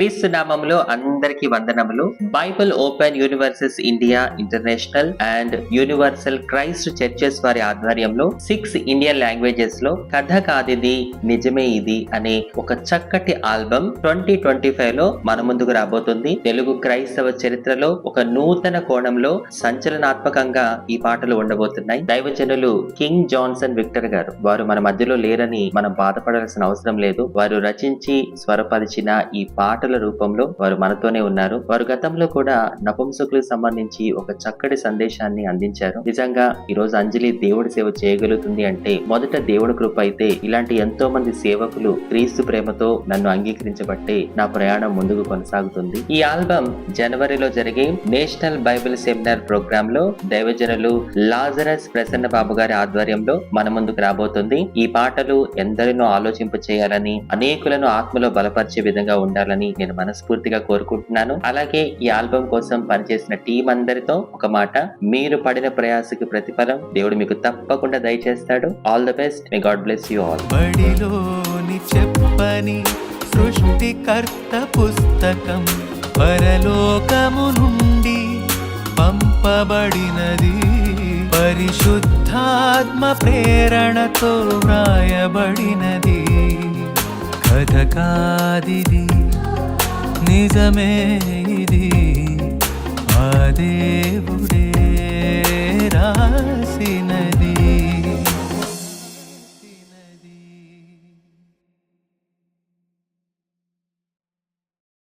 క్రీస్తు నామములో అందరికీ వందనములు. Bible open universes India international and universal Christ churches వారి ఆధ్వర్యంలో 6 ఇండియన్ లాంగ్వేజెస్ లో కథ కాదిది నిజమే ఇది అనే ఒక చక్కటి ఆల్బమ్ 2025 లో మన ముందుకు రాబోతుంది. తెలుగు క్రైస్తవ చరిత్రలో ఒక నూతన కోణంలో సంచలనాత్మకంగా ఈ పాటలు ఉండబోతున్నాయి. దైవజనులు కింగ్ జాన్సన్ విక్టర్ గారు వారు మన మధ్యలో లేరని మనం బాధపడాల్సిన అవసరం లేదు. వారు రచించి స్వరపరిచిన ఈ పాటల రూపంలో వారు మనతోనే ఉన్నారు. వారు గతంలో కూడా నపుంసకులకు సంబంధించి ఒక చక్కటి సందేశాన్ని అందించారు. నిజంగా ఈ రోజు అంజలి దేవుడి సేవ చేయగలుగుతుంది అంటే మొదట దేవుడి కృప అయితే ఇలాంటి ఎంతో మంది సేవకులు క్రీస్తు ప్రేమతో నన్ను అంగీకరించబట్టే నా ప్రయాణం ముందుకు కొనసాగుతుంది. ఈ ఆల్బమ్ జనవరిలో జరిగే నేషనల్ బైబిల్ సెమినార్ ప్రోగ్రామ్ లో దైవజనులు లాజరస్ ప్రసన్న బాబు గారి ఆధ్వర్యంలో మన ముందుకు రాబోతుంది. ఈ పాటలు ఎందరినో ఆలోచింప చేయాలని, అనేకులను ఆత్మలో బలపరిచే విధంగా ఉండాలని నేను మనస్ఫూర్తిగా కోరుకుంటున్నాను. అలాగే ఈ ఆల్బమ్ కోసం పనిచేసిన టీం అందరితో ఒక మాట, మీరు పడిన ప్రయాసకి ప్రతిఫలం దేవుడు మీకు తప్పకుండా దయచేస్తాడు. All the best. May God bless you all. బడిలోని చెప్పని సృష్టికర్త పుస్తకం పరలోకము నుండి పంపబడినది, పరిశుద్ధాత్మ ప్రేరణతో వ్రాయబడినది. కథ కాదిది నిజమే ఇది, ఆ దేవుడే రాసిన